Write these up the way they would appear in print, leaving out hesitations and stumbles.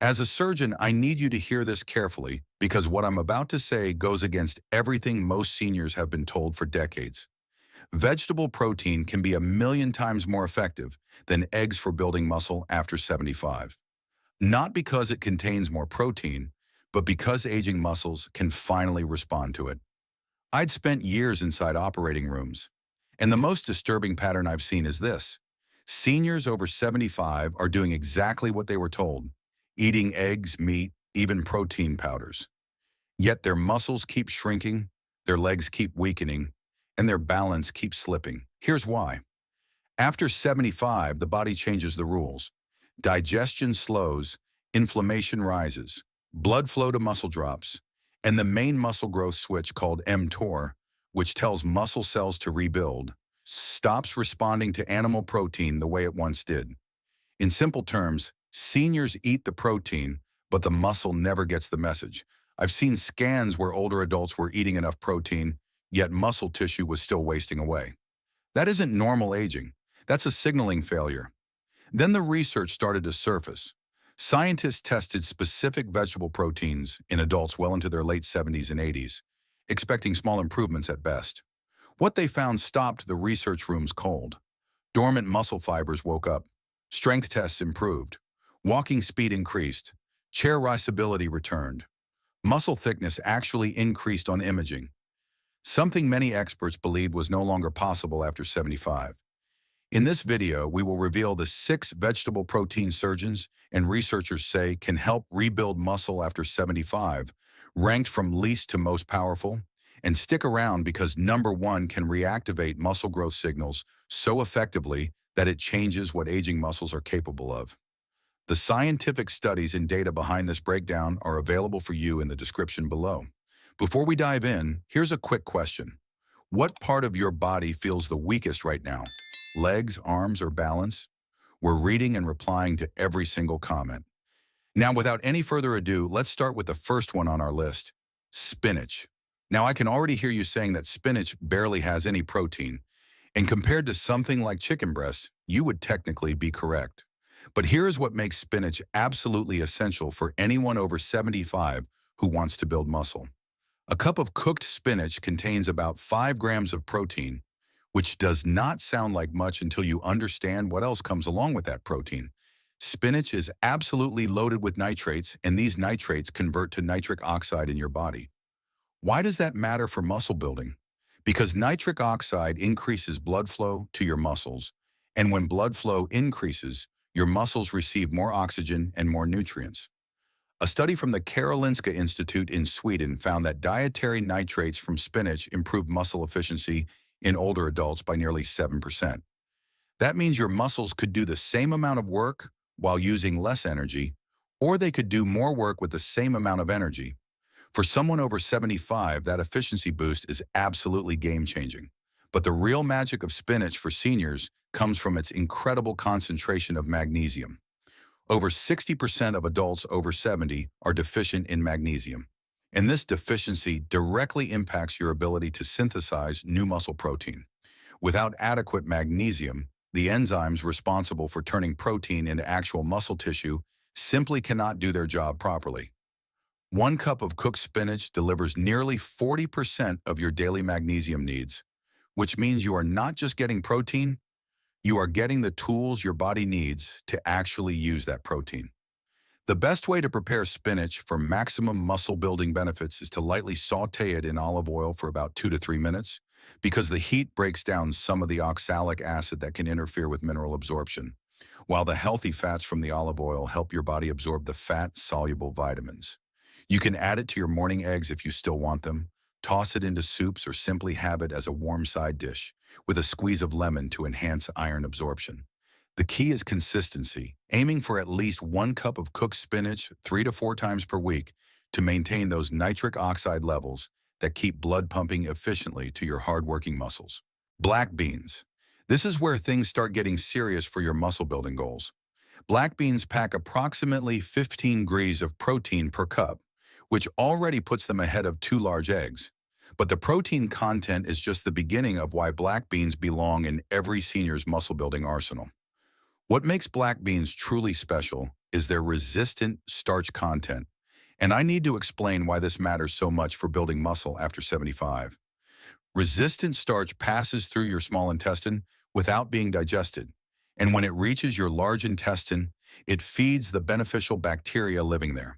As a surgeon, I need you to hear this carefully because what I'm about to say goes against everything most seniors have been told for decades. Vegetable protein can be a million times more effective than eggs for building muscle after 75. Not because it contains more protein, but because aging muscles can finally respond to it. I'd spent years inside operating rooms, and the most disturbing pattern I've seen is this. Seniors over 75 are doing exactly what they were told, eating eggs, meat, even protein powders. Yet their muscles keep shrinking, their legs keep weakening, and their balance keeps slipping. Here's why. After 75, the body changes the rules. Digestion slows, inflammation rises, blood flow to muscle drops, and the main muscle growth switch called mTOR, which tells muscle cells to rebuild, stops responding to animal protein the way it once did. In simple terms, seniors eat the protein, but the muscle never gets the message. I've seen scans where older adults were eating enough protein, yet muscle tissue was still wasting away. That isn't normal aging. That's a signaling failure. Then the research started to surface. Scientists tested specific vegetable proteins in adults well into their late 70s and 80s, expecting small improvements at best. What they found stopped the research rooms cold. Dormant muscle fibers woke up. Strength tests improved. Walking speed increased. Chair riseability returned. Muscle thickness actually increased on imaging, something many experts believed was no longer possible after 75. In this video, we will reveal the 6 vegetable protein surgeons and researchers say can help rebuild muscle after 75, ranked from least to most powerful. And stick around because number 1 can reactivate muscle growth signals so effectively that it changes what aging muscles are capable of. The scientific studies and data behind this breakdown are available for you in the description below. Before we dive in, here's a quick question. What part of your body feels the weakest right now? Legs, arms, or balance? We're reading and replying to every single comment. Now, without any further ado, let's start with the first one on our list, spinach. Now, I can already hear you saying that spinach barely has any protein, and compared to something like chicken breast, you would technically be correct. But here's what makes spinach absolutely essential for anyone over 75 who wants to build muscle. A cup of cooked spinach contains about 5 grams of protein, which does not sound like much until you understand what else comes along with that protein. Spinach is absolutely loaded with nitrates, and these nitrates convert to nitric oxide in your body. Why does that matter for muscle building? Because nitric oxide increases blood flow to your muscles, and when blood flow increases, your muscles receive more oxygen and more nutrients. A study from the Karolinska Institute in Sweden found that dietary nitrates from spinach improved muscle efficiency in older adults by nearly 7%. That means your muscles could do the same amount of work while using less energy, or they could do more work with the same amount of energy. For someone over 75, that efficiency boost is absolutely game-changing. But the real magic of spinach for seniors comes from its incredible concentration of magnesium. Over 60% of adults over 70 are deficient in magnesium, and this deficiency directly impacts your ability to synthesize new muscle protein. Without adequate magnesium, the enzymes responsible for turning protein into actual muscle tissue simply cannot do their job properly. 1 cup of cooked spinach delivers nearly 40% of your daily magnesium needs, which means you are not just getting protein, you are getting the tools your body needs to actually use that protein. The best way to prepare spinach for maximum muscle building benefits is to lightly saute it in olive oil for about 2 to 3 minutes, because the heat breaks down some of the oxalic acid that can interfere with mineral absorption, while the healthy fats from the olive oil help your body absorb the fat-soluble vitamins. You can add it to your morning eggs if you still want them, toss it into soups, or simply have it as a warm side dish with a squeeze of lemon to enhance iron absorption. The key is consistency, aiming for at least 1 cup of cooked spinach 3 to 4 times per week to maintain those nitric oxide levels that keep blood pumping efficiently to your hardworking muscles. Black beans. This is where things start getting serious for your muscle building goals. Black beans pack approximately 15 grams of protein per cup, which already puts them ahead of 2 large eggs. But the protein content is just the beginning of why black beans belong in every senior's muscle building arsenal. What makes black beans truly special is their resistant starch content, and I need to explain why this matters so much for building muscle after 75. Resistant starch passes through your small intestine without being digested, and when it reaches your large intestine, it feeds the beneficial bacteria living there.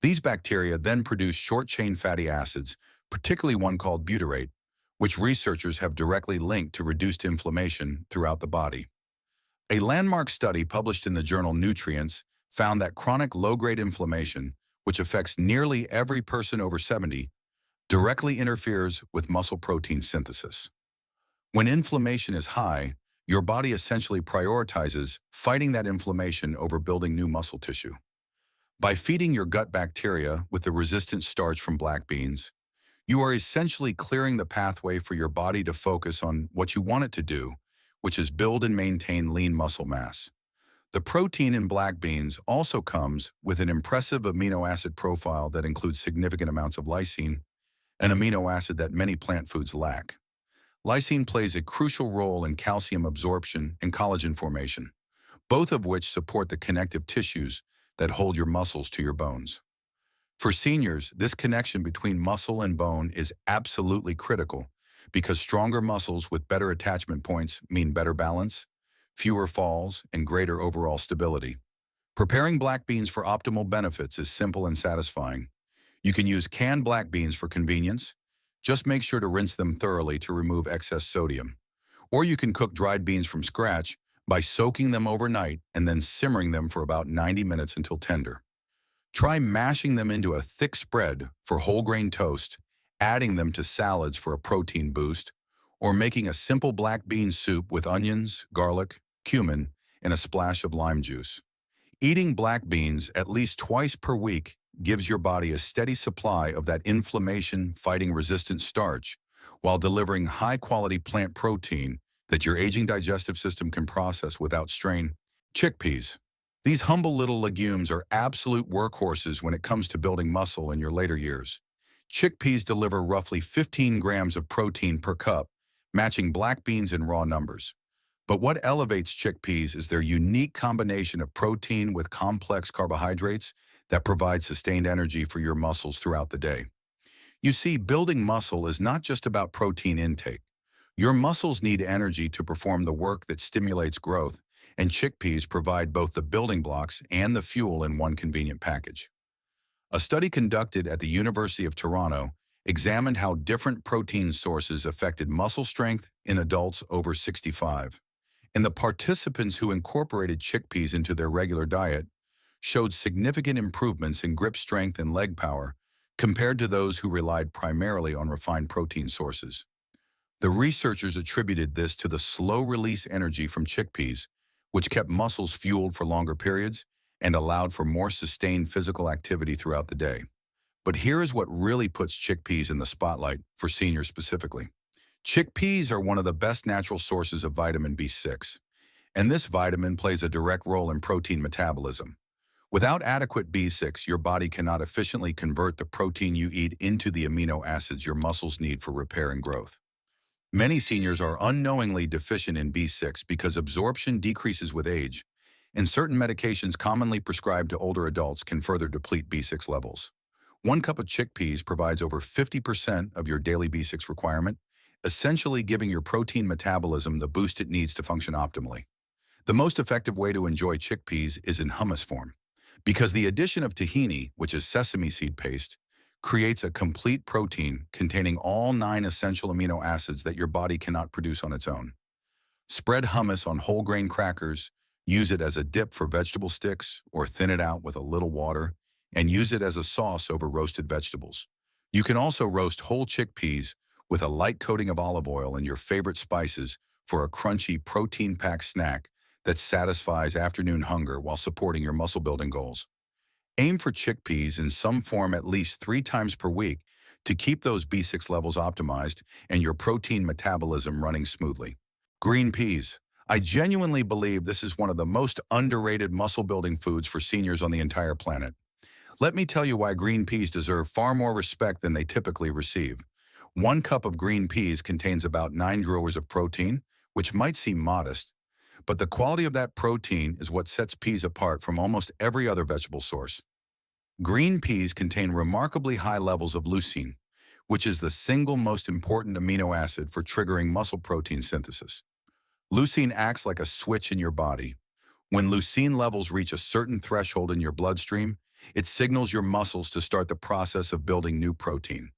These bacteria then produce short-chain fatty acids, particularly one called butyrate, which researchers have directly linked to reduced inflammation throughout the body. A landmark study published in the journal Nutrients found that chronic low-grade inflammation, which affects nearly every person over 70, directly interferes with muscle protein synthesis. When inflammation is high, your body essentially prioritizes fighting that inflammation over building new muscle tissue. By feeding your gut bacteria with the resistant starch from black beans, you are essentially clearing the pathway for your body to focus on what you want it to do, which is build and maintain lean muscle mass. The protein in black beans also comes with an impressive amino acid profile that includes significant amounts of lysine, an amino acid that many plant foods lack. Lysine plays a crucial role in calcium absorption and collagen formation, both of which support the connective tissues that hold your muscles to your bones. For seniors, this connection between muscle and bone is absolutely critical because stronger muscles with better attachment points mean better balance, fewer falls, and greater overall stability. Preparing black beans for optimal benefits is simple and satisfying. You can use canned black beans for convenience. Just make sure to rinse them thoroughly to remove excess sodium. Or you can cook dried beans from scratch by soaking them overnight and then simmering them for about 90 minutes until tender. Try mashing them into a thick spread for whole grain toast, adding them to salads for a protein boost, or making a simple black bean soup with onions, garlic, cumin, and a splash of lime juice. Eating black beans at least twice per week gives your body a steady supply of that inflammation-fighting resistant starch while delivering high-quality plant protein that your aging digestive system can process without strain. Chickpeas. These humble little legumes are absolute workhorses when it comes to building muscle in your later years. Chickpeas deliver roughly 15 grams of protein per cup, matching black beans in raw numbers. But what elevates chickpeas is their unique combination of protein with complex carbohydrates that provide sustained energy for your muscles throughout the day. You see, building muscle is not just about protein intake. Your muscles need energy to perform the work that stimulates growth, and chickpeas provide both the building blocks and the fuel in one convenient package. A study conducted at the University of Toronto examined how different protein sources affected muscle strength in adults over 65. And the participants who incorporated chickpeas into their regular diet showed significant improvements in grip strength and leg power compared to those who relied primarily on refined protein sources. The researchers attributed this to the slow-release energy from chickpeas, which kept muscles fueled for longer periods and allowed for more sustained physical activity throughout the day. But here is what really puts chickpeas in the spotlight for seniors specifically. Chickpeas are one of the best natural sources of vitamin B6, and this vitamin plays a direct role in protein metabolism. Without adequate B6, your body cannot efficiently convert the protein you eat into the amino acids your muscles need for repair and growth. Many seniors are unknowingly deficient in B6 because absorption decreases with age, and certain medications commonly prescribed to older adults can further deplete B6 levels. 1 cup of chickpeas provides over 50% of your daily B6 requirement, essentially giving your protein metabolism the boost it needs to function optimally. The most effective way to enjoy chickpeas is in hummus form, because the addition of tahini, which is sesame seed paste, creates a complete protein containing all 9 essential amino acids that your body cannot produce on its own. Spread hummus on whole grain crackers, use it as a dip for vegetable sticks, or thin it out with a little water, and use it as a sauce over roasted vegetables. You can also roast whole chickpeas with a light coating of olive oil and your favorite spices for a crunchy, protein-packed snack that satisfies afternoon hunger while supporting your muscle-building goals. Aim for chickpeas in some form at least 3 times per week to keep those B6 levels optimized and your protein metabolism running smoothly. Green peas. I genuinely believe this is one of the most underrated muscle-building foods for seniors on the entire planet. Let me tell you why green peas deserve far more respect than they typically receive. 1 cup of green peas contains about 9 grams of protein, which might seem modest, But the quality of that protein is what sets peas apart from almost every other vegetable source. Green peas contain remarkably high levels of leucine, which is the single most important amino acid for triggering muscle protein synthesis. Leucine acts like a switch in your body. When leucine levels reach a certain threshold in your bloodstream, it signals your muscles to start the process of building new protein.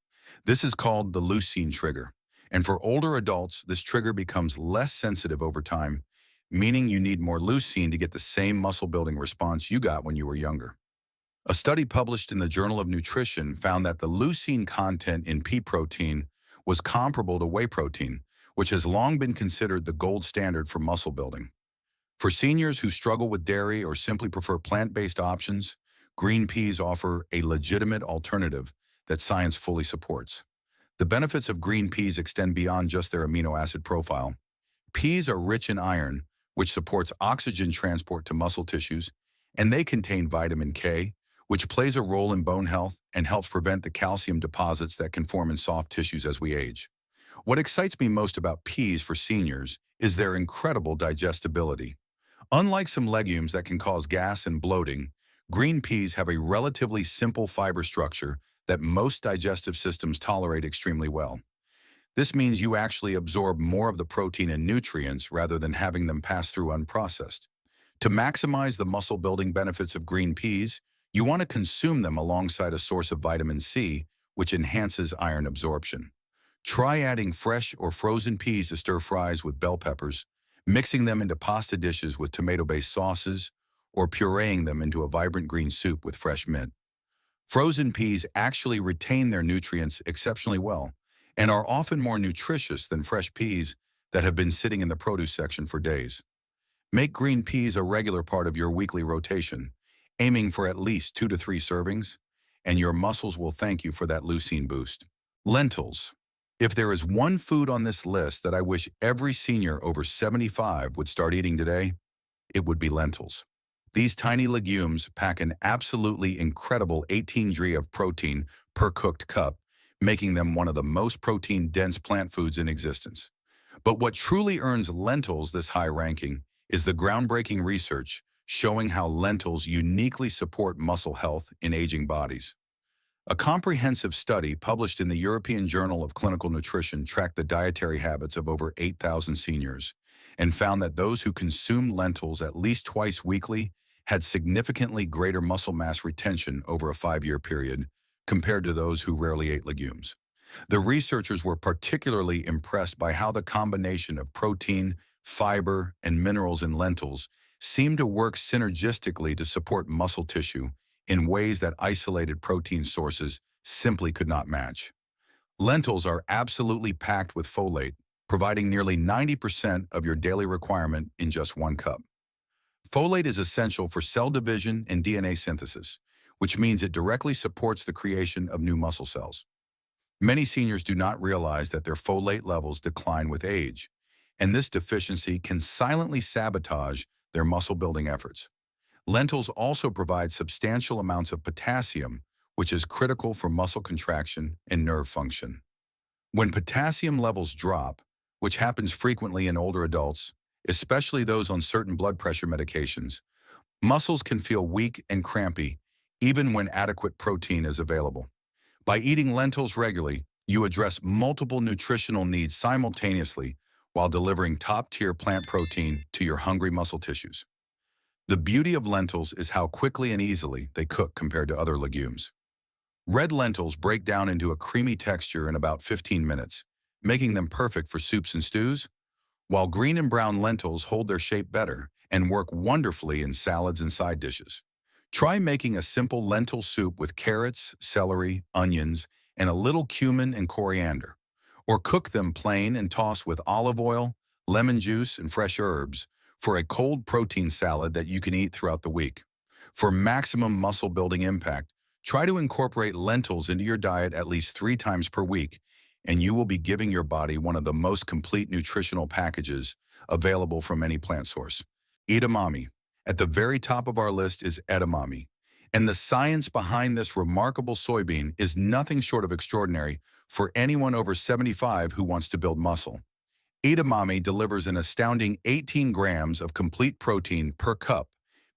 This is called the leucine trigger. And for older adults, this trigger becomes less sensitive over time, meaning you need more leucine to get the same muscle-building response you got when you were younger. A study published in the Journal of Nutrition found that the leucine content in pea protein was comparable to whey protein, which has long been considered the gold standard for muscle building. For seniors who struggle with dairy or simply prefer plant-based options, green peas offer a legitimate alternative that science fully supports. The benefits of green peas extend beyond just their amino acid profile. Peas are rich in iron, which supports oxygen transport to muscle tissues, and they contain vitamin K, which plays a role in bone health and helps prevent the calcium deposits that can form in soft tissues as we age. What excites me most about peas for seniors is their incredible digestibility. Unlike some legumes that can cause gas and bloating, green peas have a relatively simple fiber structure that most digestive systems tolerate extremely well. This means you actually absorb more of the protein and nutrients rather than having them pass through unprocessed. To maximize the muscle-building benefits of green peas, you want to consume them alongside a source of vitamin C, which enhances iron absorption. Try adding fresh or frozen peas to stir fries with bell peppers, mixing them into pasta dishes with tomato-based sauces, or pureeing them into a vibrant green soup with fresh mint. Frozen peas actually retain their nutrients exceptionally well and are often more nutritious than fresh peas that have been sitting in the produce section for days. Make green peas a regular part of your weekly rotation, aiming for at least 2 to 3 servings, and your muscles will thank you for that leucine boost. Lentils. If there is one food on this list that I wish every senior over 75 would start eating today, it would be lentils. These tiny legumes pack an absolutely incredible 18 g of protein per cooked cup, making them one of the most protein-dense plant foods in existence. But what truly earns lentils this high ranking is the groundbreaking research showing how lentils uniquely support muscle health in aging bodies. A comprehensive study published in the European Journal of Clinical Nutrition tracked the dietary habits of over 8,000 seniors and found that those who consumed lentils at least twice weekly had significantly greater muscle mass retention over a 5-year period compared to those who rarely ate legumes. The researchers were particularly impressed by how the combination of protein, fiber, and minerals in lentils seemed to work synergistically to support muscle tissue in ways that isolated protein sources simply could not match. Lentils are absolutely packed with folate, providing nearly 90% of your daily requirement in just 1 cup. Folate is essential for cell division and DNA synthesis, which means it directly supports the creation of new muscle cells. Many seniors do not realize that their folate levels decline with age, and this deficiency can silently sabotage their muscle-building efforts. Lentils also provide substantial amounts of potassium, which is critical for muscle contraction and nerve function. When potassium levels drop, which happens frequently in older adults, especially those on certain blood pressure medications, muscles can feel weak and crampy, even when adequate protein is available. By eating lentils regularly, you address multiple nutritional needs simultaneously while delivering top-tier plant protein to your hungry muscle tissues. The beauty of lentils is how quickly and easily they cook compared to other legumes. Red lentils break down into a creamy texture in about 15 minutes, making them perfect for soups and stews, while green and brown lentils hold their shape better and work wonderfully in salads and side dishes. Try making a simple lentil soup with carrots, celery, onions, and a little cumin and coriander. Or cook them plain and toss with olive oil, lemon juice, and fresh herbs for a cold protein salad that you can eat throughout the week. For maximum muscle-building impact, try to incorporate lentils into your diet at least 3 times per week, and you will be giving your body one of the most complete nutritional packages available from any plant source. Edamame. At the very top of our list is edamame, and the science behind this remarkable soybean is nothing short of extraordinary for anyone over 75 who wants to build muscle. Edamame delivers an astounding 18 grams of complete protein per cup,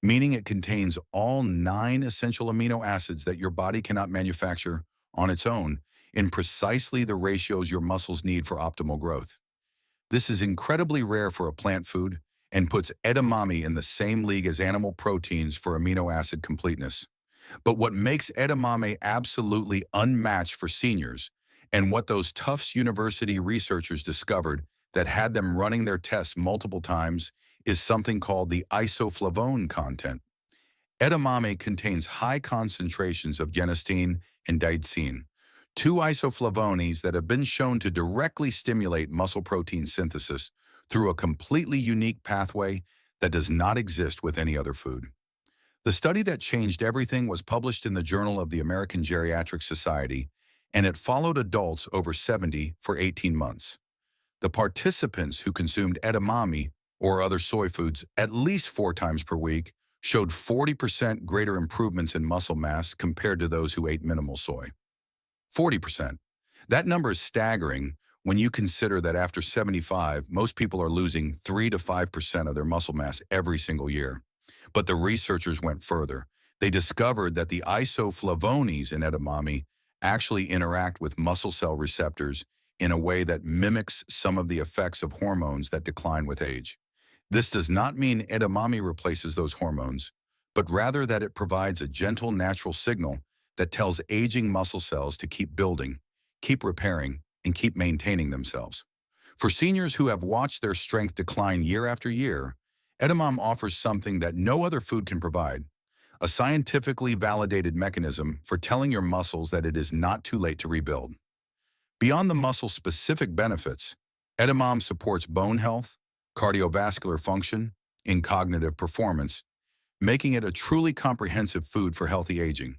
meaning it contains all 9 essential amino acids that your body cannot manufacture on its own in precisely the ratios your muscles need for optimal growth. This is incredibly rare for a plant food and puts edamame in the same league as animal proteins for amino acid completeness. But what makes edamame absolutely unmatched for seniors, and what those Tufts University researchers discovered that had them running their tests multiple times, is something called the isoflavone content. Edamame contains high concentrations of genistein and daidzein, two isoflavones that have been shown to directly stimulate muscle protein synthesis through a completely unique pathway that does not exist with any other food. The study that changed everything was published in the Journal of the American Geriatric Society, and it followed adults over 70 for 18 months. The participants who consumed edamame or other soy foods at least 4 times per week showed 40% greater improvements in muscle mass compared to those who ate minimal soy. 40%. That number is staggering when you consider that after 75, most people are losing 3 to 5% of their muscle mass every single year. But the researchers went further. They discovered that the isoflavones in edamame actually interact with muscle cell receptors in a way that mimics some of the effects of hormones that decline with age. This does not mean edamame replaces those hormones, but rather that it provides a gentle natural signal that tells aging muscle cells to keep building, keep repairing, and keep maintaining themselves. For seniors who have watched their strength decline year after year, edamame offers something that no other food can provide: a scientifically validated mechanism for telling your muscles that it is not too late to rebuild. Beyond the muscle-specific benefits, edamame supports bone health, cardiovascular function, and cognitive performance, making it a truly comprehensive food for healthy aging.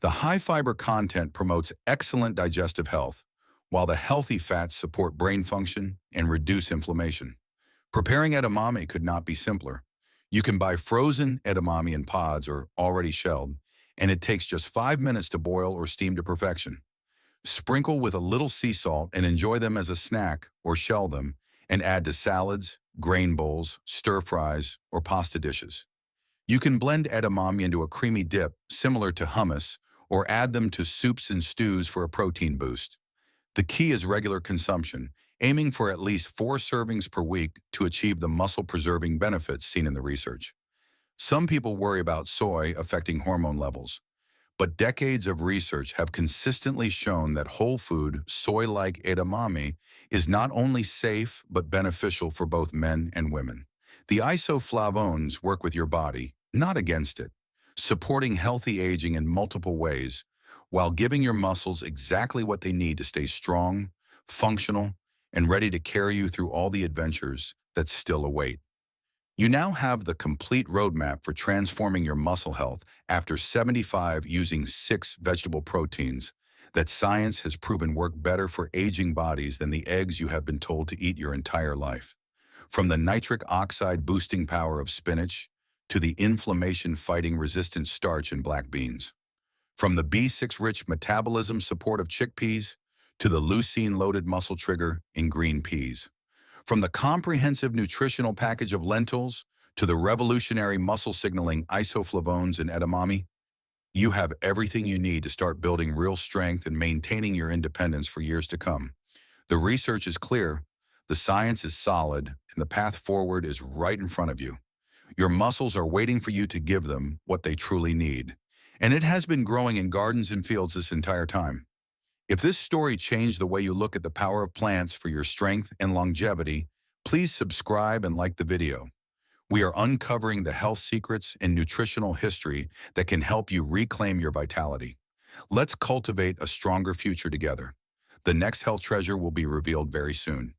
The high-fiber content promotes excellent digestive health, while the healthy fats support brain function and reduce inflammation. Preparing edamame could not be simpler. You can buy frozen edamame in pods or already shelled, and it takes just 5 minutes to boil or steam to perfection. Sprinkle with a little sea salt and enjoy them as a snack, or shell them and add to salads, grain bowls, stir-fries, or pasta dishes. You can blend edamame into a creamy dip similar to hummus, or add them to soups and stews for a protein boost. The key is regular consumption, aiming for at least 4 servings per week to achieve the muscle-preserving benefits seen in the research. Some people worry about soy affecting hormone levels, but decades of research have consistently shown that whole food, soy-like edamame is not only safe but beneficial for both men and women. The isoflavones work with your body, not against it, supporting healthy aging in multiple ways, while giving your muscles exactly what they need to stay strong, functional, and ready to carry you through all the adventures that still await. You now have the complete roadmap for transforming your muscle health after 75 using 6 vegetable proteins that science has proven work better for aging bodies than the eggs you have been told to eat your entire life. From the nitric oxide boosting power of spinach to the inflammation-fighting resistant starch in black beans. From the B6-rich metabolism support of chickpeas to the leucine-loaded muscle trigger in green peas. From the comprehensive nutritional package of lentils to the revolutionary muscle-signaling isoflavones in edamame, you have everything you need to start building real strength and maintaining your independence for years to come. The research is clear, the science is solid, and the path forward is right in front of you. Your muscles are waiting for you to give them what they truly need. And it has been growing in gardens and fields this entire time. If this story changed the way you look at the power of plants for your strength and longevity, please subscribe and like the video. We are uncovering the health secrets and nutritional history that can help you reclaim your vitality. Let's cultivate a stronger future together. The next health treasure will be revealed very soon.